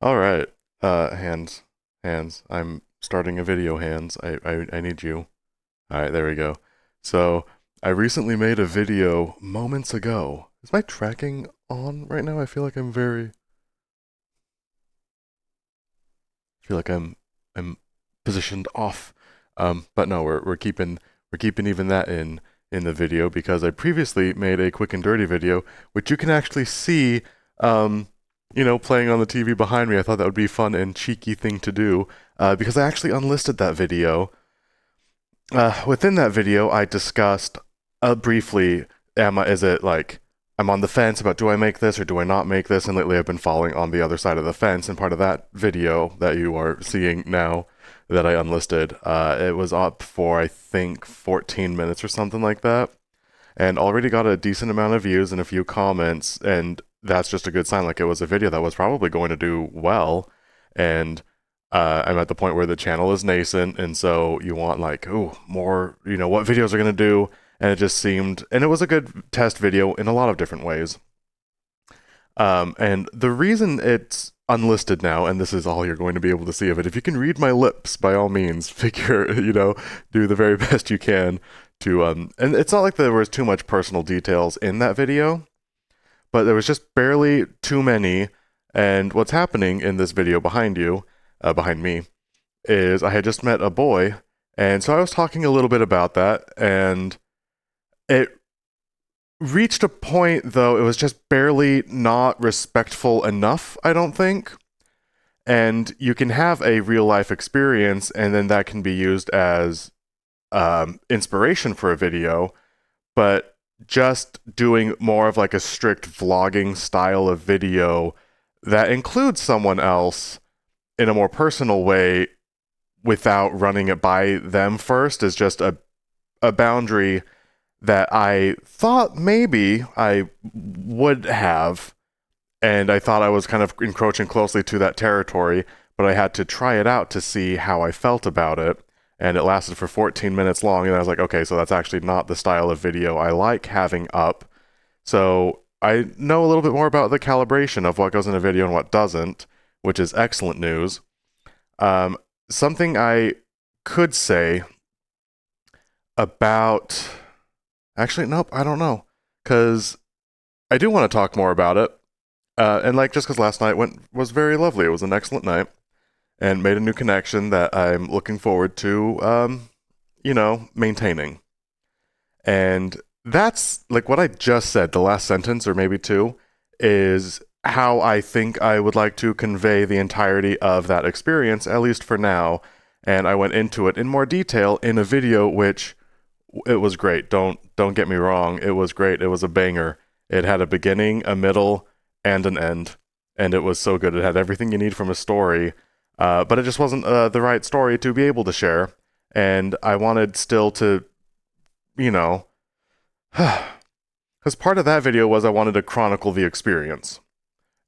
All right. Hands. I'm starting a video, hands. I need you. All right, there we go. So, I recently made a video moments ago. Is my tracking on right now? I feel like I'm positioned off. But no, we're keeping even that in the video because I previously made a quick and dirty video, which you can actually see um playing on the TV behind me. I thought that would be a fun and cheeky thing to do because I actually unlisted that video. Within that video, I discussed briefly, is it like I'm on the fence about do I make this or do I not make this? And lately I've been falling on the other side of the fence. And part of that video that you are seeing now that I unlisted, it was up for I think 14 minutes or something like that, and already got a decent amount of views and a few comments, and that's just a good sign. Like, it was a video that was probably going to do well, and I'm at the point where the channel is nascent, and so you want like, ooh, more, what videos are going to do, and it just seemed, and it was a good test video in a lot of different ways. And the reason it's unlisted now, and this is all you're going to be able to see of it, if you can read my lips, by all means, do the very best you can to, and it's not like there was too much personal details in that video, but there was just barely too many. And what's happening in this video behind you, behind me, is I had just met a boy, and so I was talking a little bit about that, and it reached a point, though, it was just barely not respectful enough, I don't think. And you can have a real life experience, and then that can be used as inspiration for a video, but just doing more of like a strict vlogging style of video that includes someone else in a more personal way without running it by them first is just a boundary that I thought maybe I would have, and I thought I was kind of encroaching closely to that territory, but I had to try it out to see how I felt about it, and it lasted for 14 minutes long, and I was like, okay, so that's actually not the style of video I like having up. So I know a little bit more about the calibration of what goes in a video and what doesn't, which is excellent news. Something I could say about... Actually, nope, I don't know. Because I do want to talk more about it. And like, just because last night was very lovely. It was an excellent night. And made a new connection that I'm looking forward to, maintaining. And that's, like, what I just said, the last sentence, or maybe two, is how I think I would like to convey the entirety of that experience, at least for now. And I went into it in more detail in a video, which it was great. Don't get me wrong. It was great. It was a banger. It had a beginning, a middle, and an end, and it was so good. It had everything you need from a story, but it just wasn't the right story to be able to share. And I wanted still to, because part of that video was I wanted to chronicle the experience,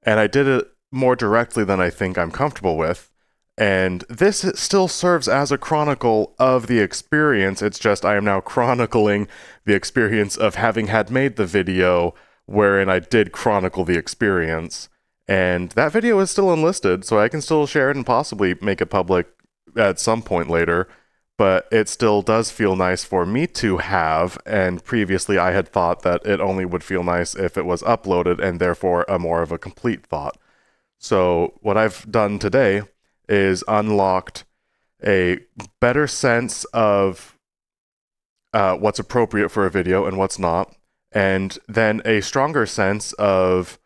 and I did it more directly than I think I'm comfortable with. And this still serves as a chronicle of the experience. It's just I am now chronicling the experience of having had made the video wherein I did chronicle the experience. And that video is still unlisted, so I can still share it and possibly make it public at some point later. But it still does feel nice for me to have, and previously I had thought that it only would feel nice if it was uploaded, and therefore a more of a complete thought. So what I've done today is unlocked a better sense of what's appropriate for a video and what's not, and then a stronger sense of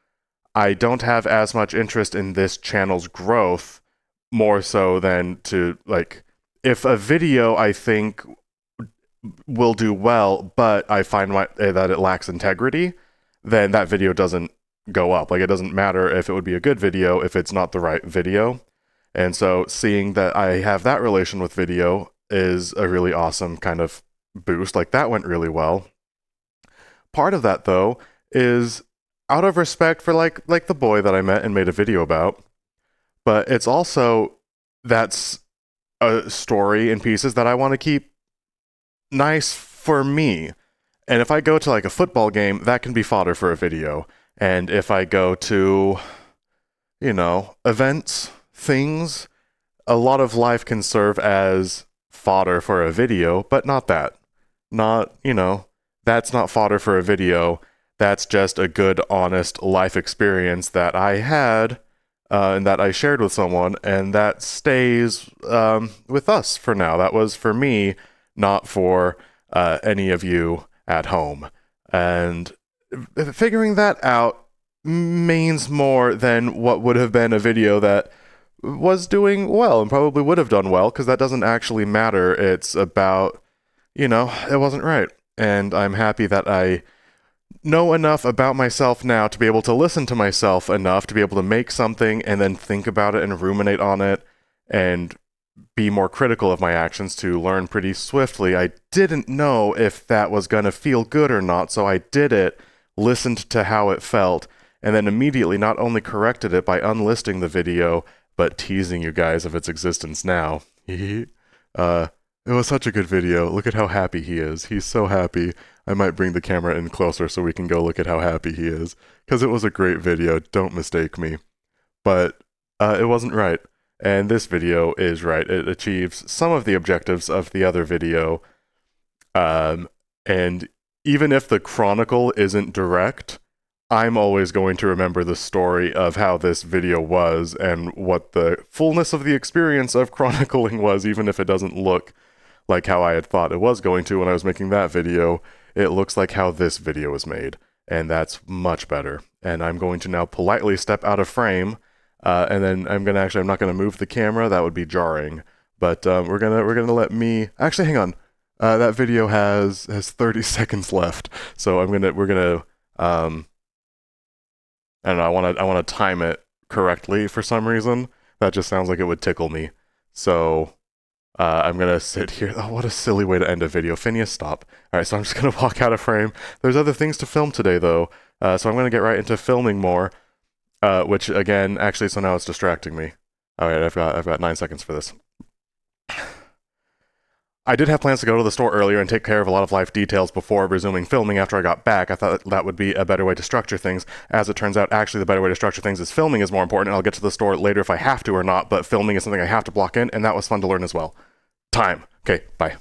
I don't have as much interest in this channel's growth, more so than to, like, if a video I think will do well, but I find that it lacks integrity, then that video doesn't go up. Like, it doesn't matter if it would be a good video if it's not the right video. And so seeing that I have that relation with video is a really awesome kind of boost. Like, that went really well. Part of that, though, is out of respect for like the boy that I met and made a video about, but it's also that's a story in pieces that I want to keep nice for me. And if I go to like a football game, that can be fodder for a video. And if I go to events, things. A lot of life can serve as fodder for a video, but not that. Not, that's not fodder for a video. That's just a good, honest life experience that I had and that I shared with someone, and that stays with us for now. That was for me, not for any of you at home. And figuring that out means more than what would have been a video that was doing well and probably would have done well, because that doesn't actually matter. It's about, it wasn't right. And I'm happy that I know enough about myself now to be able to listen to myself enough to be able to make something and then think about it and ruminate on it and be more critical of my actions to learn pretty swiftly. I didn't know if that was going to feel good or not, so I did it, listened to how it felt, and then immediately not only corrected it by unlisting the video, but teasing you guys of its existence now. It was such a good video. Look at how happy he is. He's so happy. I might bring the camera in closer so we can go look at how happy he is, because it was a great video, don't mistake me. But it wasn't right, and this video is right. It achieves some of the objectives of the other video, and even if the chronicle isn't direct, I'm always going to remember the story of how this video was and what the fullness of the experience of chronicling was, even if it doesn't look like how I had thought it was going to when I was making that video. It looks like how this video was made, and that's much better. And I'm going to now politely step out of frame, and then I'm not gonna move the camera. That would be jarring. But we're gonna let me actually hang on. That video has 30 seconds left, so we're gonna I don't know. I want to time it correctly for some reason. That just sounds like it would tickle me. So I'm going to sit here. Oh, what a silly way to end a video. Phineas, stop. All right, so I'm just going to walk out of frame. There's other things to film today, though. So I'm going to get right into filming more, which, again, actually, so now it's distracting me. All right, I've got 9 seconds for this. I did have plans to go to the store earlier and take care of a lot of life details before resuming filming after I got back. I thought that would be a better way to structure things. As it turns out, actually, the better way to structure things is filming is more important, and I'll get to the store later if I have to or not, but filming is something I have to block in, and that was fun to learn as well. Time. Okay, bye.